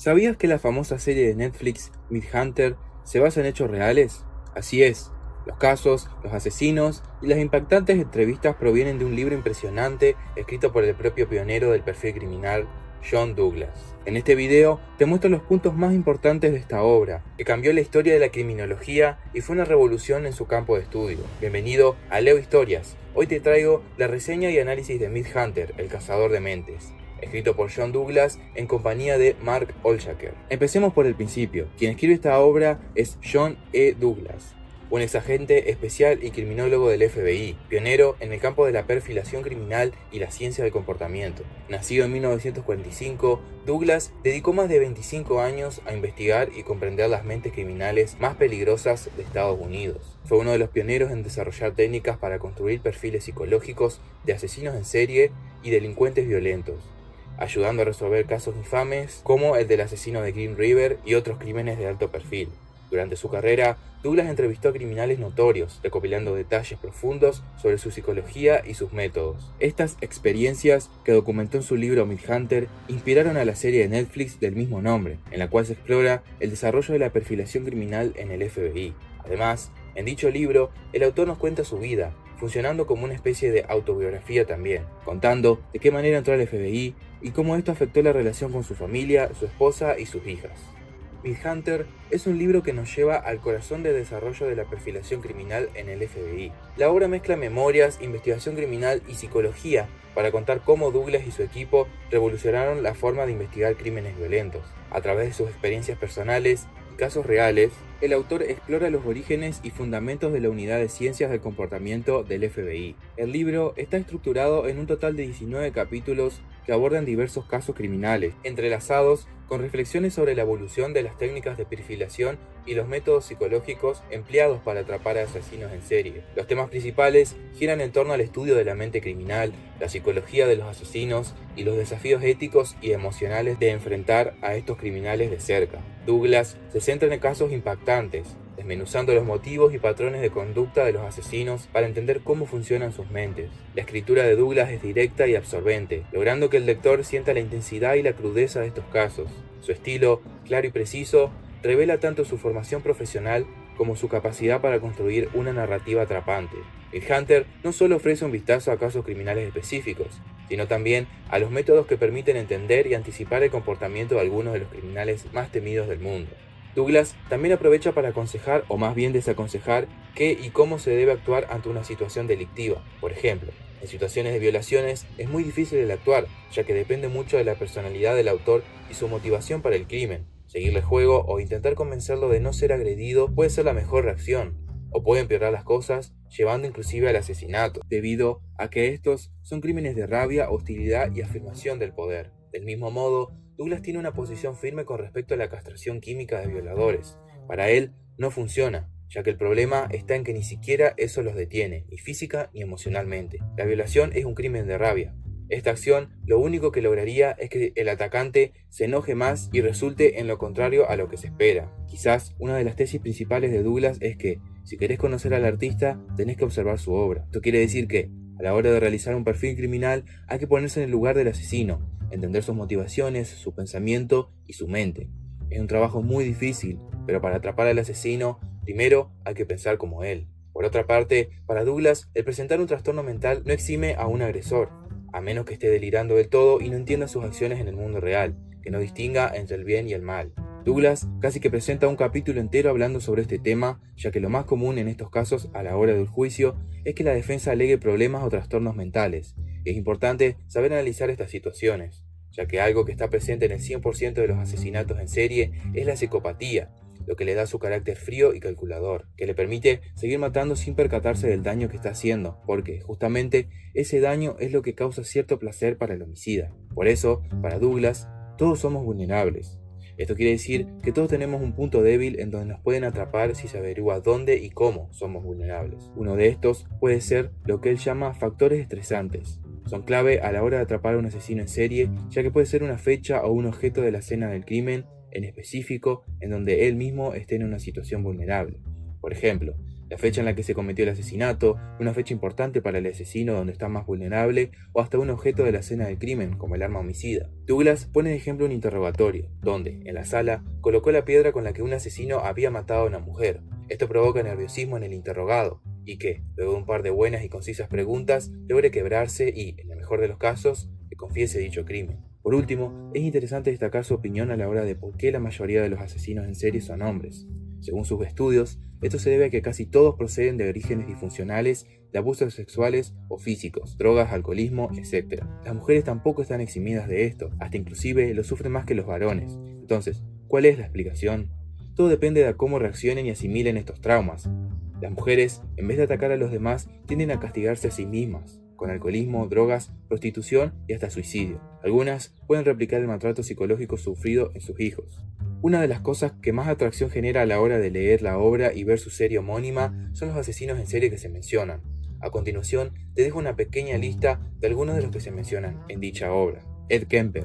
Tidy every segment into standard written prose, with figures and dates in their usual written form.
¿Sabías que la famosa serie de Netflix Mindhunter se basa en hechos reales? Así es. Los casos, los asesinos y las impactantes entrevistas provienen de un libro impresionante escrito por el propio pionero del perfil criminal, John Douglas. En este video te muestro los puntos más importantes de esta obra, que cambió la historia de la criminología y fue una revolución en su campo de estudio. Bienvenido a Leo Historias. Hoy te traigo la reseña y análisis de Mindhunter, el cazador de mentes, escrito por John Douglas en compañía de Mark Olshaker. Empecemos por el principio. Quien escribe esta obra es John E. Douglas, un exagente especial y criminólogo del FBI, pionero en el campo de la perfilación criminal y la ciencia del comportamiento. Nacido en 1945, Douglas dedicó más de 25 años a investigar y comprender las mentes criminales más peligrosas de Estados Unidos. Fue uno de los pioneros en desarrollar técnicas para construir perfiles psicológicos de asesinos en serie y delincuentes violentos, ayudando a resolver casos infames como el del asesino de Green River y otros crímenes de alto perfil. Durante su carrera, Douglas entrevistó a criminales notorios, recopilando detalles profundos sobre su psicología y sus métodos. Estas experiencias, que documentó en su libro Mindhunter, inspiraron a la serie de Netflix del mismo nombre, en la cual se explora el desarrollo de la perfilación criminal en el FBI. Además, en dicho libro, el autor nos cuenta su vida, funcionando como una especie de autobiografía también, contando de qué manera entró al FBI y cómo esto afectó la relación con su familia, su esposa y sus hijas. Mindhunter es un libro que nos lleva al corazón del desarrollo de la perfilación criminal en el FBI. La obra mezcla memorias, investigación criminal y psicología para contar cómo Douglas y su equipo revolucionaron la forma de investigar crímenes violentos. A través de sus experiencias personales y casos reales, el autor explora los orígenes y fundamentos de la Unidad de Ciencias del Comportamiento del FBI. El libro está estructurado en un total de 19 capítulos que abordan diversos casos criminales, entrelazados con reflexiones sobre la evolución de las técnicas de perfilación y los métodos psicológicos empleados para atrapar a asesinos en serie. Los temas principales giran en torno al estudio de la mente criminal, la psicología de los asesinos y los desafíos éticos y emocionales de enfrentar a estos criminales de cerca. Douglas se centra en casos impactantes, desmenuzando los motivos y patrones de conducta de los asesinos para entender cómo funcionan sus mentes. La escritura de Douglas es directa y absorbente, logrando que el lector sienta la intensidad y la crudeza de estos casos. Su estilo, claro y preciso, revela tanto su formación profesional como su capacidad para construir una narrativa atrapante. Mindhunter no solo ofrece un vistazo a casos criminales específicos, sino también a los métodos que permiten entender y anticipar el comportamiento de algunos de los criminales más temidos del mundo. Douglas también aprovecha para aconsejar, o más bien desaconsejar, qué y cómo se debe actuar ante una situación delictiva. Por ejemplo, en situaciones de violaciones es muy difícil el actuar, ya que depende mucho de la personalidad del autor y su motivación para el crimen. Seguirle juego o intentar convencerlo de no ser agredido puede ser la mejor reacción, o puede empeorar las cosas, llevando inclusive al asesinato, debido a que estos son crímenes de rabia, hostilidad y afirmación del poder. Del mismo modo, Douglas tiene una posición firme con respecto a la castración química de violadores. Para él, no funciona, ya que el problema está en que ni siquiera eso los detiene, ni física ni emocionalmente. La violación es un crimen de rabia. Esta acción lo único que lograría es que el atacante se enoje más y resulte en lo contrario a lo que se espera. Quizás una de las tesis principales de Douglas es que, si querés conocer al artista, tenés que observar su obra. Esto quiere decir que, a la hora de realizar un perfil criminal, hay que ponerse en el lugar del asesino, entender sus motivaciones, su pensamiento y su mente. Es un trabajo muy difícil, pero para atrapar al asesino, primero hay que pensar como él. Por otra parte, para Douglas, el presentar un trastorno mental no exime a un agresor, a menos que esté delirando del todo y no entienda sus acciones en el mundo real, que no distinga entre el bien y el mal. Douglas casi que presenta un capítulo entero hablando sobre este tema, ya que lo más común en estos casos a la hora del juicio es que la defensa alegue problemas o trastornos mentales. Es importante saber analizar estas situaciones, ya que algo que está presente en el 100% de los asesinatos en serie es la psicopatía, lo que le da su carácter frío y calculador, que le permite seguir matando sin percatarse del daño que está haciendo, porque justamente ese daño es lo que causa cierto placer para el homicida. Por eso, para Douglas, todos somos vulnerables. Esto quiere decir que todos tenemos un punto débil en donde nos pueden atrapar si se averigua dónde y cómo somos vulnerables. Uno de estos puede ser lo que él llama factores estresantes. Son clave a la hora de atrapar a un asesino en serie, ya que puede ser una fecha o un objeto de la escena del crimen en específico en donde él mismo esté en una situación vulnerable. Por ejemplo, la fecha en la que se cometió el asesinato, una fecha importante para el asesino donde está más vulnerable, o hasta un objeto de la escena del crimen, como el arma homicida. Douglas pone de ejemplo un interrogatorio, donde, en la sala, colocó la piedra con la que un asesino había matado a una mujer. Esto provoca nerviosismo en el interrogado, y que, luego de un par de buenas y concisas preguntas, logre quebrarse y, en el mejor de los casos, que confiese dicho crimen. Por último, es interesante destacar su opinión a la hora de por qué la mayoría de los asesinos en serie son hombres. Según sus estudios, esto se debe a que casi todos proceden de orígenes disfuncionales, de abusos sexuales o físicos, drogas, alcoholismo, etc. Las mujeres tampoco están eximidas de esto, hasta inclusive lo sufren más que los varones. Entonces, ¿cuál es la explicación? Todo depende de cómo reaccionen y asimilen estos traumas. Las mujeres, en vez de atacar a los demás, tienden a castigarse a sí mismas, con alcoholismo, drogas, prostitución y hasta suicidio. Algunas pueden replicar el maltrato psicológico sufrido en sus hijos. Una de las cosas que más atracción genera a la hora de leer la obra y ver su serie homónima son los asesinos en serie que se mencionan. A continuación, te dejo una pequeña lista de algunos de los que se mencionan en dicha obra. Ed Kemper.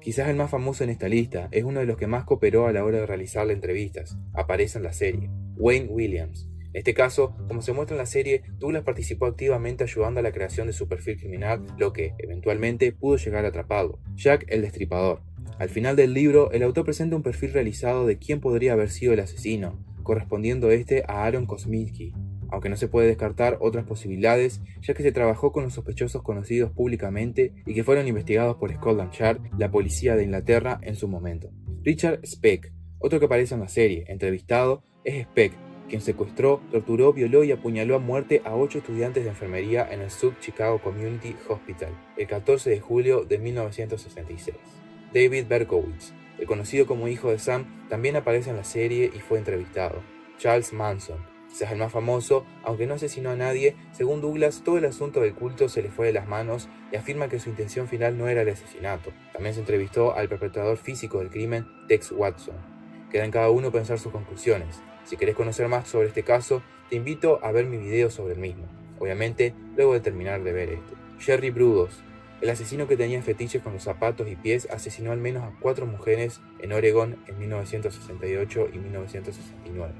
Quizás el más famoso en esta lista, es uno de los que más cooperó a la hora de realizarle entrevistas. Aparece en la serie. Wayne Williams. En este caso, como se muestra en la serie, Douglas participó activamente ayudando a la creación de su perfil criminal, lo que, eventualmente, pudo llegar a atraparlo. Jack el Destripador. Al final del libro, el autor presenta un perfil realizado de quién podría haber sido el asesino, correspondiendo este a Aaron Kosminski, aunque no se puede descartar otras posibilidades, ya que se trabajó con los sospechosos conocidos públicamente y que fueron investigados por Scotland Yard, la policía de Inglaterra, en su momento. Richard Speck, otro que aparece en la serie, entrevistado, es Speck, quien secuestró, torturó, violó y apuñaló a muerte a 8 estudiantes de enfermería en el South Chicago Community Hospital, el 14 de julio de 1966. David Berkowitz, el conocido como hijo de Sam, también aparece en la serie y fue entrevistado. Charles Manson, quizás el más famoso, aunque no asesinó a nadie, según Douglas, todo el asunto del culto se le fue de las manos y afirma que su intención final no era el asesinato. También se entrevistó al perpetrador físico del crimen, Tex Watson. Queda en cada uno pensar sus conclusiones. Si querés conocer más sobre este caso, te invito a ver mi video sobre el mismo, obviamente luego de terminar de ver este. Jerry Brudos, el asesino que tenía fetiches con los zapatos y pies, asesinó al menos a 4 mujeres en Oregon en 1968 y 1969.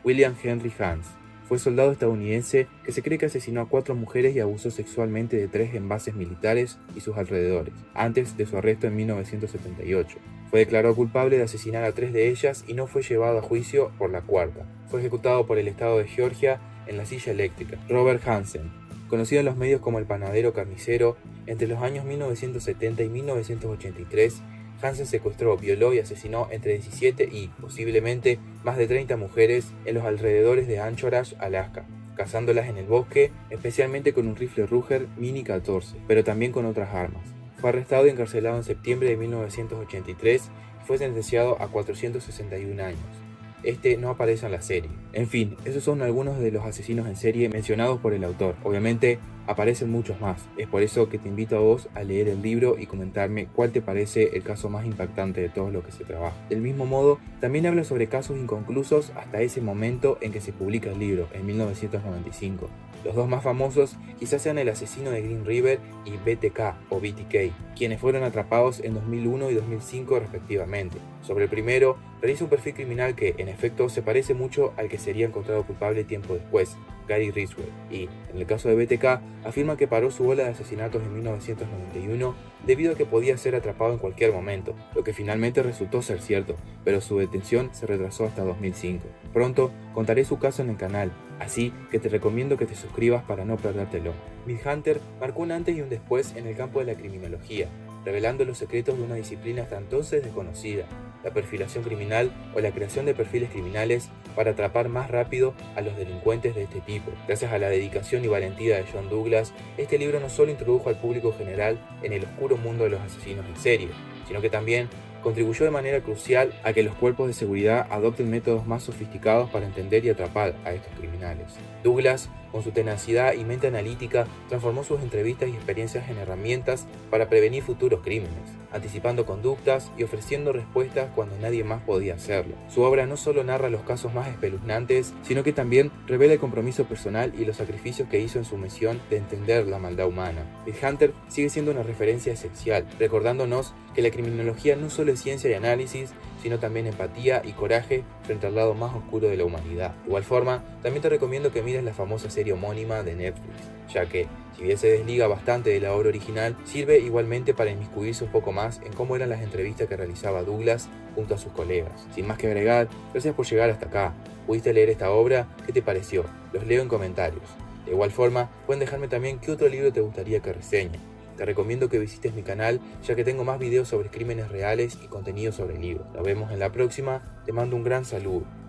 William Henry Hans fue soldado estadounidense que se cree que asesinó a 4 mujeres y abusó sexualmente de 3 en bases militares y sus alrededores, antes de su arresto en 1978. Fue declarado culpable de asesinar a 3 de ellas y no fue llevado a juicio por la 4ª. Fue ejecutado por el estado de Georgia en la silla eléctrica. Robert Hansen, conocido en los medios como el panadero carnicero, entre los años 1970 y 1983, Hansen secuestró, violó y asesinó entre 17 y, posiblemente, más de 30 mujeres en los alrededores de Anchorage, Alaska, cazándolas en el bosque, especialmente con un rifle Ruger Mini 14, pero también con otras armas. Fue arrestado y encarcelado en septiembre de 1983 y fue sentenciado a 461 años. Este no aparece en la serie. En fin, esos son algunos de los asesinos en serie mencionados por el autor. Obviamente, aparecen muchos más. Es por eso que te invito a vos a leer el libro y comentarme cuál te parece el caso más impactante de todo lo que se trabaja. Del mismo modo, también habla sobre casos inconclusos hasta ese momento en que se publica el libro, en 1995. Los dos más famosos quizás sean el asesino de Green River y BTK o BTK, quienes fueron atrapados en 2001 y 2005 respectivamente. Sobre el primero, realiza un perfil criminal que, en efecto, se parece mucho al que sería encontrado culpable tiempo después, Gary Ridgway, y, en el caso de BTK, afirma que paró su ola de asesinatos en 1991 debido a que podía ser atrapado en cualquier momento, lo que finalmente resultó ser cierto, pero su detención se retrasó hasta 2005. Pronto contaré su caso en el canal, así que te recomiendo que te suscribas para no perdértelo. Mindhunter marcó un antes y un después en el campo de la criminología, revelando los secretos de una disciplina hasta entonces desconocida, la perfilación criminal o la creación de perfiles criminales para atrapar más rápido a los delincuentes de este tipo. Gracias a la dedicación y valentía de John Douglas, este libro no solo introdujo al público general en el oscuro mundo de los asesinos en serie, sino que también contribuyó de manera crucial a que los cuerpos de seguridad adopten métodos más sofisticados para entender y atrapar a estos criminales. Douglas, con su tenacidad y mente analítica, transformó sus entrevistas y experiencias en herramientas para prevenir futuros crímenes, anticipando conductas y ofreciendo respuestas cuando nadie más podía hacerlo. Su obra no solo narra los casos más espeluznantes, sino que también revela el compromiso personal y los sacrificios que hizo en su misión de entender la maldad humana. Mindhunter sigue siendo una referencia esencial, recordándonos que la criminología no solo solo es ciencia y análisis, sino también empatía y coraje frente al lado más oscuro de la humanidad. De igual forma, también te recomiendo que mires la famosa serie homónima de Netflix, ya que, si bien se desliga bastante de la obra original, sirve igualmente para inmiscuirse un poco más en cómo eran las entrevistas que realizaba Douglas junto a sus colegas. Sin más que agregar, gracias por llegar hasta acá. ¿Pudiste leer esta obra? ¿Qué te pareció? Los leo en comentarios. De igual forma, pueden dejarme también qué otro libro te gustaría que reseñe. Te recomiendo que visites mi canal, ya que tengo más videos sobre crímenes reales y contenido sobre libros. Nos vemos en la próxima, te mando un gran saludo.